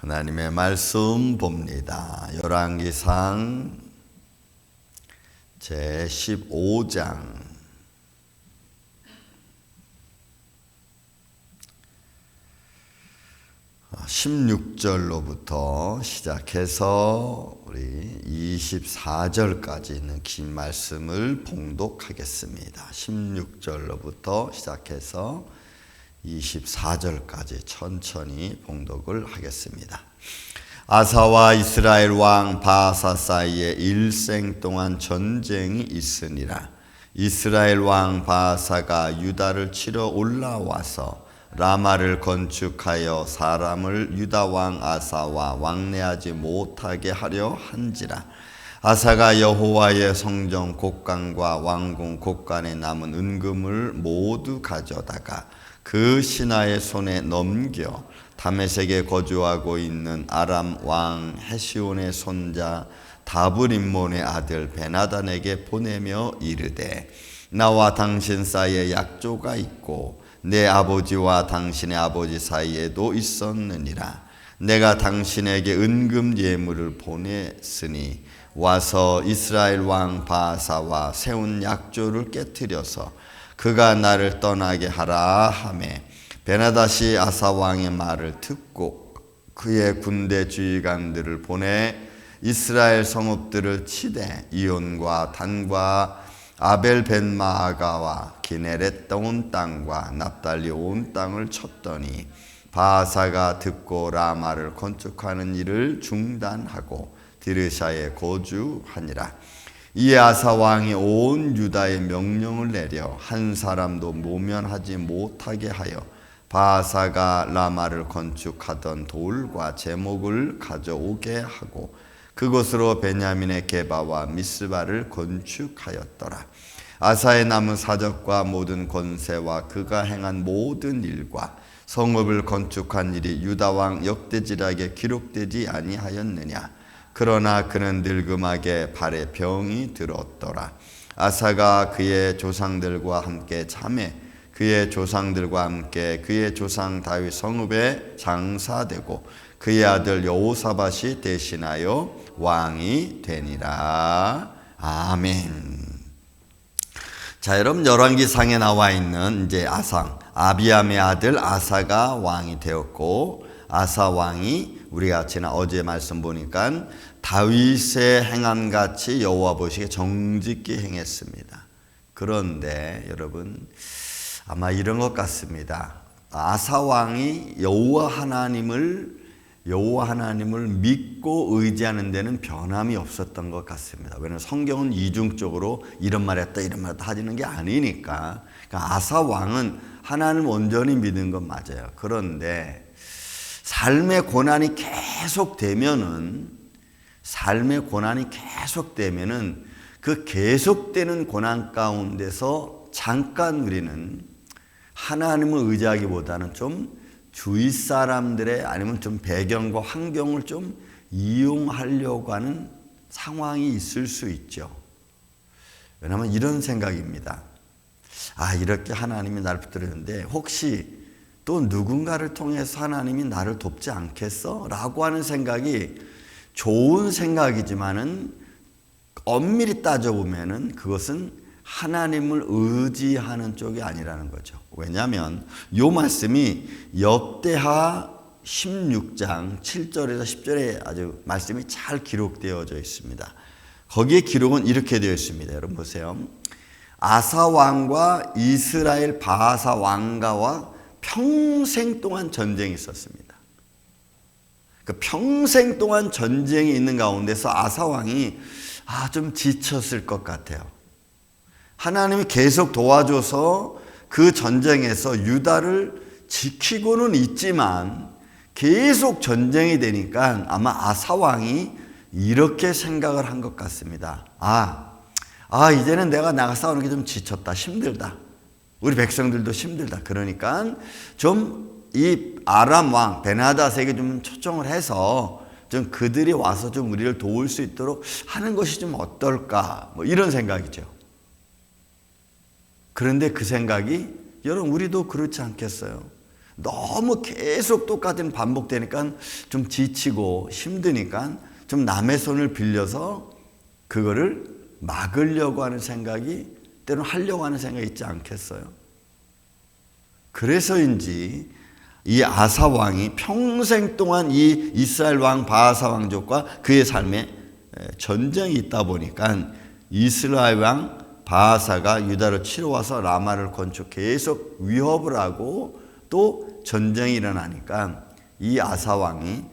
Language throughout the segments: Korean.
하나님의 말씀 봅니다. 열왕기상 제15장 16절로부터 시작해서 우리 24절까지 있는 긴 말씀을 봉독하겠습니다. 16절로부터 시작해서 24절까지 천천히 봉독을 하겠습니다. 아사와 이스라엘 왕 바하사 사이에 일생 동안 전쟁이 있으니라. 이스라엘 왕 바하사가 유다를 치러 올라와서 라마를 건축하여 사람을 유다 왕 아사와 왕래하지 못하게 하려 한지라. 아사가 여호와의 성전 곡간과 왕궁 곡간에 남은 은금을 모두 가져다가 그 신하의 손에 넘겨 다메섹에 거주하고 있는 아람 왕 헤시온의 손자 다브림몬의 아들 베나단에게 보내며 이르되, 나와 당신 사이에 약조가 있고 내 아버지와 당신의 아버지 사이에도 있었느니라. 내가 당신에게 은금 예물을 보냈으니 와서 이스라엘 왕 바하사와 세운 약조를 깨뜨려서 그가 나를 떠나게 하라 하매, 베나닷이 아사 왕의 말을 듣고 그의 군대 주의관들을 보내 이스라엘 성읍들을 치되 이온과 단과 아벨 벤마아가와 기네렛 온 땅과 납달리 온 땅을 쳤더니 바하사가 듣고 라마를 건축하는 일을 중단하고 디르샤에 거주하니라. 이에 아사 왕이 온 유다에 명령을 내려 한 사람도 모면하지 못하게 하여 바하사가 라마를 건축하던 돌과 제목을 가져오게 하고 그곳으로 베냐민의 게바와 미스바를 건축하였더라. 아사의 남은 사적과 모든 권세와 그가 행한 모든 일과 성읍을 건축한 일이 유다 왕 역대지락에 기록되지 아니하였느냐. 그러나 그는 늙음하게 발에 병이 들었더라. 아사가 그의 조상들과 함께 잠에 그의 조상들과 함께 그의 조상 다윗 성읍에 장사되고 그의 아들 여호사밧이 대신하여 왕이 되니라. 아멘. 자, 여러분, 열왕기상에 나와 있는 이제 아비암의 아들 아사가 왕이 되었고, 아사 왕이 우리가 지난 어제 말씀 보니까 다윗의 행한 같이 여호와 보시기에 정직히 행했습니다. 그런데 여러분, 아마 이런 것 같습니다. 아사 왕이 여호와 하나님을 믿고 의지하는 데는 변함이 없었던 것 같습니다. 왜냐하면 성경은 이중적으로 이런 말 했다 이런 말 했다 하는 게 아니니까. 그러니까 아사 왕은 하나님을 온전히 믿는 건 맞아요. 그런데 삶의 고난이 계속되면은 그 계속되는 고난 가운데서 잠깐 우리는 하나님을 의지하기보다는 좀 주위 사람들의 아니면 좀 배경과 환경을 좀 이용하려고 하는 상황이 있을 수 있죠. 왜냐하면 이런 생각입니다. 이렇게 하나님이 나를 붙들었는데 혹시 또 누군가를 통해서 하나님이 나를 돕지 않겠어? 라고 하는 생각이 좋은 생각이지만은 엄밀히 따져보면은 그것은 하나님을 의지하는 쪽이 아니라는 거죠. 왜냐하면 이 말씀이 역대하 16장 7절에서 10절에 아주 말씀이 잘 기록되어져 있습니다. 거기에 기록은 이렇게 되어 있습니다. 여러분 보세요. 아사 왕과 이스라엘 바하사 왕가와 평생 동안 전쟁이 있었습니다. 그 평생 동안 전쟁이 있는 가운데서 아사 왕이 좀 지쳤을 것 같아요. 하나님이 계속 도와줘서 그 전쟁에서 유다를 지키고는 있지만 계속 전쟁이 되니까 아마 아사 왕이 이렇게 생각을 한 것 같습니다. 이제는 내가 나가 싸우는 게 좀 지쳤다, 힘들다. 우리 백성들도 힘들다. 그러니까 좀 이 아람 왕 베나닷에게 좀 초청을 해서 좀 그들이 와서 좀 우리를 도울 수 있도록 하는 것이 좀 어떨까? 이런 생각이죠. 그런데 그 생각이 여러분 우리도 그렇지 않겠어요? 너무 계속 똑같은 반복되니까 좀 지치고 힘드니까 좀 남의 손을 빌려서 그거를 막으려고 하는 생각이, 때로는 하려고 하는 생각이 있지 않겠어요? 그래서인지 이 아사 왕이 평생 동안 이 이스라엘 왕 바아사 왕족과 그의 삶에 전쟁이 있다 보니까 이스라엘 왕 바아사가 유다로 치러 와서 라마를 건축 계속 위협을 하고 또 전쟁이 일어나니까 이 아사 왕이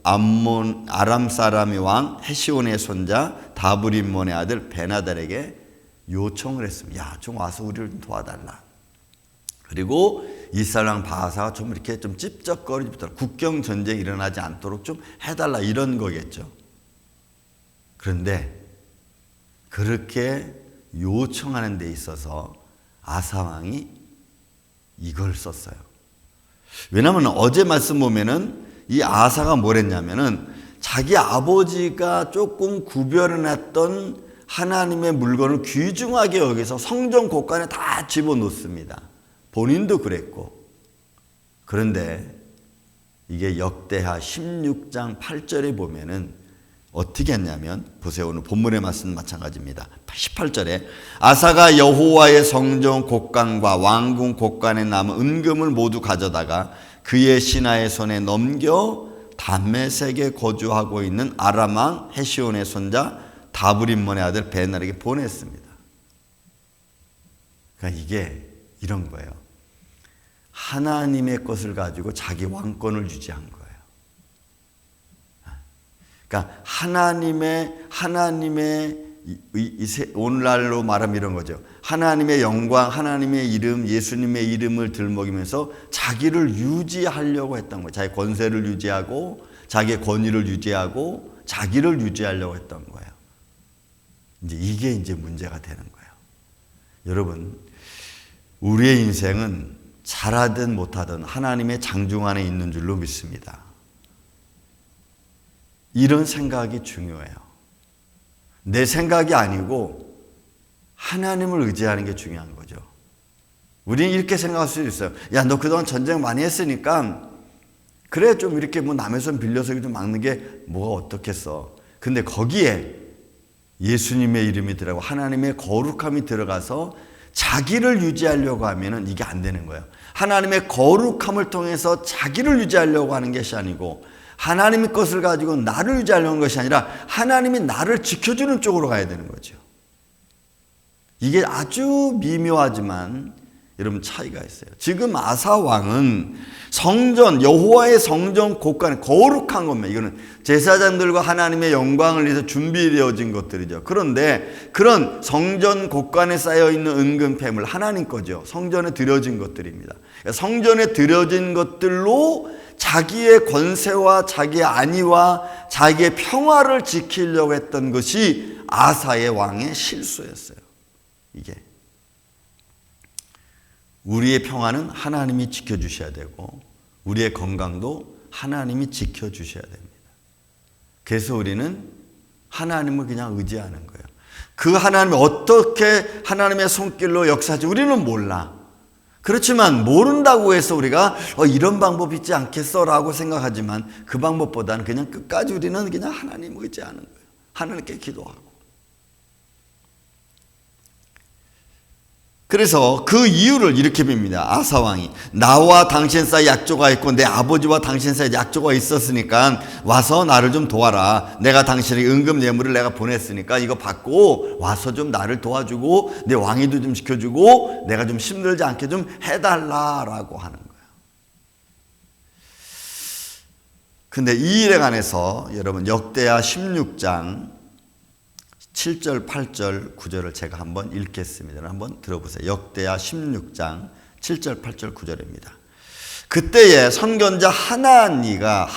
아람 사람의 왕 헤시온의 손자 다브림몬의 아들 베나달에게 요청을 했습니다. 야, 좀 와서 우리를 좀 도와달라. 그리고 이스라엘 왕 바아사가 좀 이렇게 좀 찝쩍거리부터 국경 전쟁이 일어나지 않도록 좀 해달라, 이런 거겠죠. 그런데 그렇게 요청하는 데 있어서 아사 왕이 이걸 썼어요. 왜냐하면 어제 말씀 보면은 이 아사가 뭘 했냐면은 자기 아버지가 조금 구별해놨던 하나님의 물건을 귀중하게 여기서 성전 곳간에 다 집어넣습니다. 본인도 그랬고. 그런데 이게 역대하 16장 8절에 보면은 어떻게 했냐면, 보세요. 오늘 본문의 말씀은 마찬가지입니다. 18절에 아사가 여호와의 성전 곳간과 왕궁 곳간에 남은 은금을 모두 가져다가 그의 신하의 손에 넘겨 다메섹에 거주하고 있는 아람 왕 헤시온의 손자 다브림몬의 아들 베나에게 보냈습니다. 그러니까 이게 이런 거예요. 하나님의 것을 가지고 자기 왕권을 유지한 거예요. 그러니까 하나님의 오늘날로 말하면 이런 거죠. 하나님의 영광, 하나님의 이름, 예수님의 이름을 들먹이면서 자기를 유지하려고 했던 거예요. 자기 권세를 유지하고 자기의 권위를 유지하고 자기를 유지하려고 했던 거예요. 이게 이제 문제가 되는 거예요. 여러분, 우리의 인생은 잘하든 못하든 하나님의 장중 안에 있는 줄로 믿습니다. 이런 생각이 중요해요. 내 생각이 아니고 하나님을 의지하는 게 중요한 거죠. 우리는 이렇게 생각할 수 있어요. 야, 너 그동안 전쟁 많이 했으니까 그래, 좀 이렇게 뭐 남의 손 빌려서 좀 막는 게 뭐가 어떻겠어. 근데 거기에 예수님의 이름이 들어가고 하나님의 거룩함이 들어가서 자기를 유지하려고 하면은 이게 안 되는 거예요. 하나님의 거룩함을 통해서 자기를 유지하려고 하는 것이 아니고 하나님의 것을 가지고 나를 유지하려는 것이 아니라 하나님이 나를 지켜주는 쪽으로 가야 되는 거죠. 이게 아주 미묘하지만 여러분 차이가 있어요. 지금 아사 왕은 성전, 여호와의 성전 곳간에 거룩한 겁니다. 이거는 제사장들과 하나님의 영광을 위해서 준비되어진 것들이죠. 그런데 그런 성전 곳간에 쌓여있는 은금패물 하나님 거죠. 성전에 드려진 것들입니다. 성전에 드려진 것들로 자기의 권세와 자기의 안위와 자기의 평화를 지키려고 했던 것이 아사의 왕의 실수였어요. 이게 우리의 평화는 하나님이 지켜주셔야 되고 우리의 건강도 하나님이 지켜주셔야 됩니다. 그래서 우리는 하나님을 그냥 의지하는 거예요. 그 하나님이 어떻게 하나님의 손길로 역사하지 우리는 몰라. 그렇지만 모른다고 해서 우리가 이런 방법이 있지 않겠어 라고 생각하지만 그 방법보다는 그냥 끝까지 우리는 그냥 하나님을 의지하는 거예요. 하나님께 기도하고. 그래서 그 이유를 이렇게 빕니다. 아사왕이 나와 당신 사이 약조가 있고 내 아버지와 당신 사이 약조가 있었으니까 와서 나를 좀 도와라. 내가 당신에게 은금 예물을 내가 보냈으니까 이거 받고 와서 좀 나를 도와주고 내 왕위도 좀 지켜주고 내가 좀 힘들지 않게 좀 해달라라고 하는 거예요. 근데 이 일에 관해서 여러분 역대하 16장 7절, 8절, 9절을 제가 한번 읽겠습니다. 한번 들어보세요. 역대하 16장 7절, 8절, 9절입니다. 그때에 선견자 하나니가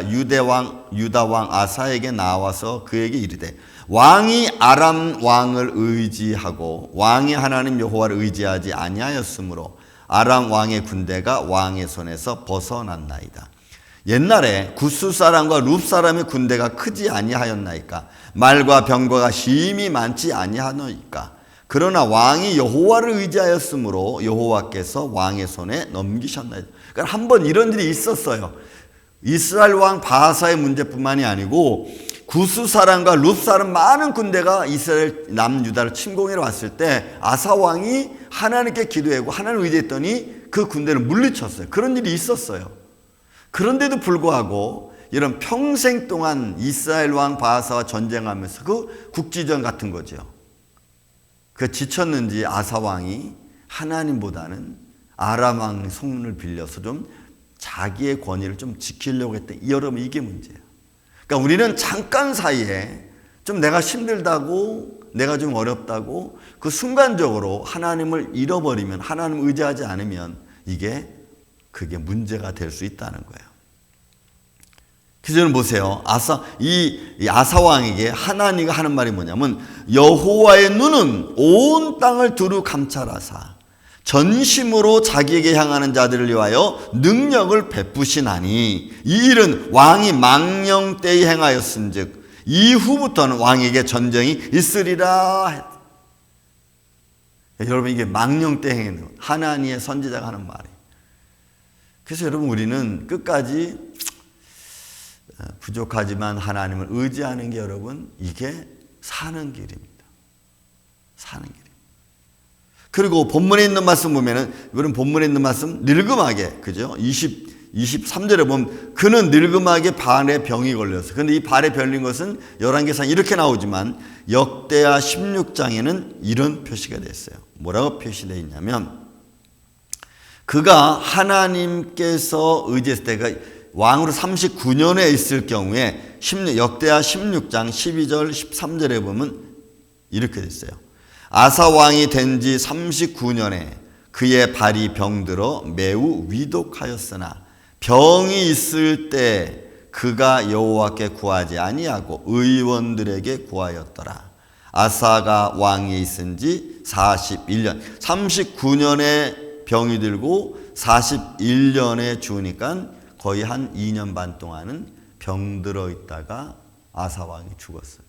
유다 왕 아사에게 나와서 그에게 이르되 왕이 아람 왕을 의지하고 왕이 하나님 여호와를 의지하지 아니하였으므로 아람 왕의 군대가 왕의 손에서 벗어났나이다. 옛날에 구스 사람과 룹 사람의 군대가 크지 아니하였나이까? 말과 병거가 심히 많지 아니하노이까? 그러나 왕이 여호와를 의지하였으므로 여호와께서 왕의 손에 넘기셨나이다. 그러니까 한번 이런 일이 있었어요. 이스라엘 왕 바하사의 문제뿐만이 아니고 구스 사람과 룻 사람 많은 군대가 이스라엘 남유다를 침공해 왔을 때 아사 왕이 하나님께 기도하고 하나님을 의지했더니 그 군대를 물리쳤어요. 그런 일이 있었어요. 그런데도 불구하고 이런 평생 동안 이스라엘 왕 바하사와 전쟁하면서 그 국지전 같은 거죠. 그 지쳤는지 아사 왕이 하나님보다는 아람 왕 손을 빌려서 좀 자기의 권위를 좀 지키려고 했던 여러분 이게 문제예요. 그러니까 우리는 잠깐 사이에 좀 내가 힘들다고 내가 좀 어렵다고 그 순간적으로 하나님을 잃어버리면 하나님을 의지하지 않으면 그게 문제가 될 수 있다는 거예요. 그래서 여러분 보세요. 이 아사 왕에게 하나님이 하는 말이 뭐냐면 여호와의 눈은 온 땅을 두루 감찰하사 전심으로 자기에게 향하는 자들을 위하여 능력을 베푸시나니 이 일은 왕이 망령 때에 행하였은즉 이후부터는 왕에게 전쟁이 있으리라. 여러분 이게 망령 때 행하는 하나님의 선지자가 하는 말이에요. 그래서 여러분 우리는 끝까지 부족하지만 하나님을 의지하는 게 여러분 이게 사는 길입니다. 사는 길. 그리고 본문에 있는 말씀 보면은 여러분 본문에 있는 말씀 늙음하게 그죠? 23절에 보면 그는 늙음하게 발에 병이 걸렸어. 그런데 이 발에 병인 것은 11개상 이렇게 나오지만 역대하 16장에는 이런 표시가 됐어요. 뭐라고 표시되어 있냐면 그가 하나님께서 의지했을 때가 왕으로 39년에 있을 경우에 역대하 16장 12절 13절에 보면 이렇게 됐어요. 아사 왕이 된 지 39년에 그의 발이 병들어 매우 위독하였으나 병이 있을 때 그가 여호와께 구하지 아니하고 의원들에게 구하였더라. 아사가 왕이 있은 지 41년 39년에 병이 들고 41년에 죽으니까 거의 한 2년 반 동안은 병들어 있다가 아사 왕이 죽었어요.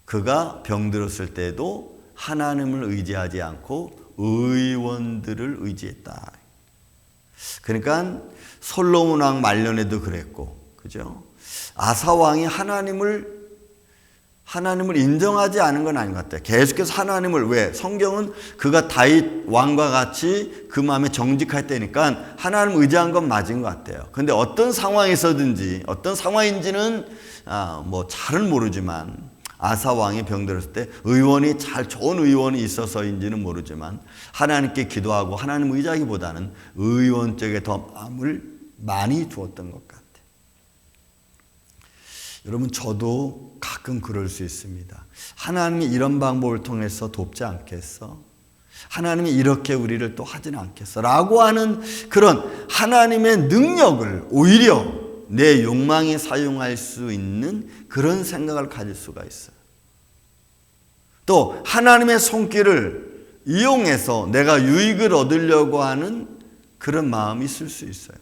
그가 병들었을 때도 하나님을 의지하지 않고 의원들을 의지했다. 그러니까 솔로몬 왕 말년에도 그랬고, 그죠? 아사 왕이 하나님을 인정하지 않은 건 아닌 것 같아요. 계속해서 하나님을 왜? 성경은 그가 다윗 왕과 같이 그 마음에 정직할 때니까 하나님 의지한 건 맞은 것 같아요. 그런데 어떤 상황에서든지 어떤 상황인지는 잘은 모르지만 아사 왕이 병들었을 때 좋은 의원이 있어서인지는 모르지만 하나님께 기도하고 하나님 의지하기보다는 의원 쪽에 더 마음을 많이 두었던 것 같아요. 여러분 저도 가끔 그럴 수 있습니다. 하나님이 이런 방법을 통해서 돕지 않겠어? 하나님이 이렇게 우리를 또 하지는 않겠어? 라고 하는 그런 하나님의 능력을 오히려 내 욕망에 사용할 수 있는 그런 생각을 가질 수가 있어요. 또 하나님의 손길을 이용해서 내가 유익을 얻으려고 하는 그런 마음이 있을 수 있어요.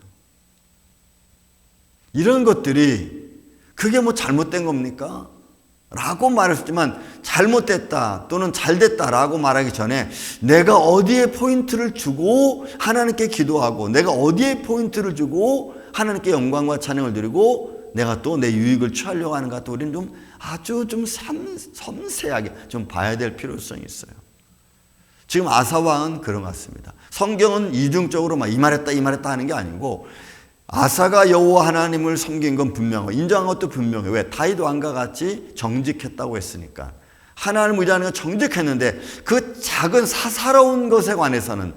이런 것들이 그게 뭐 잘못된 겁니까? 라고 말했지만 잘못됐다 또는 잘됐다 라고 말하기 전에 내가 어디에 포인트를 주고 하나님께 기도하고 내가 어디에 포인트를 주고 하나님께 영광과 찬양을 드리고 내가 또 내 유익을 취하려고 하는 것 우리는 좀 아주 좀 섬세하게 좀 봐야 될 필요성이 있어요. 지금 아사 왕은 그런 것 같습니다. 성경은 이중적으로 막 이 말했다 하는 게 아니고 아사가 여호와 하나님을 섬긴 건 분명하고 인정한 것도 분명해요. 왜? 다윗 왕과 같이 정직했다고 했으니까. 하나님을 의지하는 건 정직했는데 그 작은 사사로운 것에 관해서는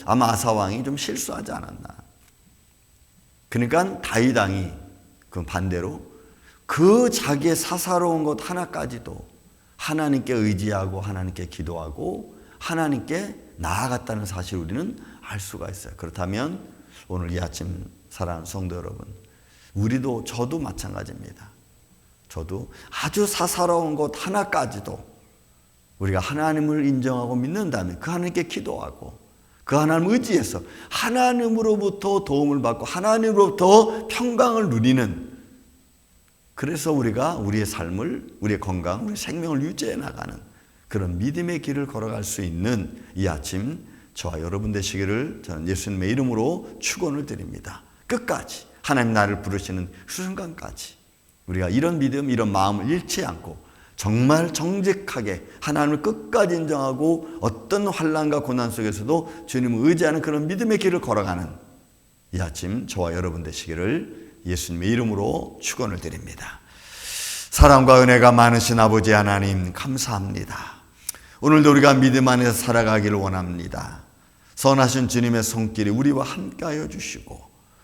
아마 아사 왕이 좀 실수하지 않았나. 그러니까 다윗 왕이 그 반대로 그 자기의 사사로운 것 하나까지도 하나님께 의지하고 하나님께 기도하고 하나님께 나아갔다는 사실을 우리는 알 수가 있어요. 그렇다면 오늘 이 아침 사랑하는 성도 여러분, 저도 마찬가지입니다. 저도 아주 사사로운 것 하나까지도 우리가 하나님을 인정하고 믿는다면 그 하나님께 기도하고 그 하나님을 의지해서 하나님으로부터 도움을 받고 하나님으로부터 평강을 누리는 그래서 우리가 우리의 삶을, 우리의 건강, 우리의 생명을 유지해 나가는 그런 믿음의 길을 걸어갈 수 있는 이 아침 저와 여러분 되시기를 저는 예수님의 이름으로 축원을 드립니다. 끝까지 하나님 나를 부르시는 그 순간까지 우리가 이런 믿음, 이런 마음을 잃지 않고 정말 정직하게 하나님을 끝까지 인정하고 어떤 환난과 고난 속에서도 주님을 의지하는 그런 믿음의 길을 걸어가는 이 아침 저와 여러분 되시기를 예수님의 이름으로 축원을 드립니다. 사랑과 은혜가 많으신 아버지 하나님 감사합니다. 오늘도 우리가 믿음 안에서 살아가기를 원합니다. 선하신 주님의 손길이 우리와 함께하여 주시고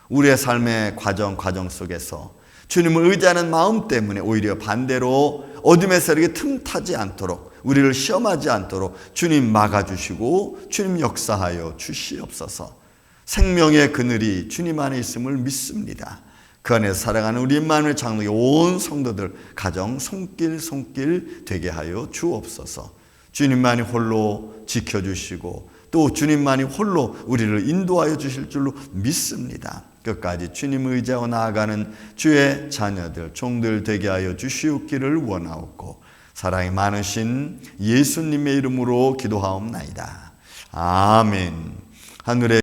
우리의 삶의 과정 속에서 주님을 의지하는 마음 때문에 오히려 반대로 어둠의 세력이 틈타지 않도록 우리를 시험하지 않도록 주님 막아주시고 주님 역사하여 주시옵소서. 생명의 그늘이 주님 안에 있음을 믿습니다. 그 안에 살아가는 우리 만물 장로의 온 성도들 가정 손길 되게 하여 주옵소서. 주님만이 홀로 지켜주시고 또 주님만이 홀로 우리를 인도하여 주실 줄로 믿습니다. 끝까지 주님을 의지하고 나아가는 주의 자녀들, 종들 되게 하여 주시옵기를 원하옵고 사랑이 많으신 예수님의 이름으로 기도하옵나이다. 아멘. 하늘의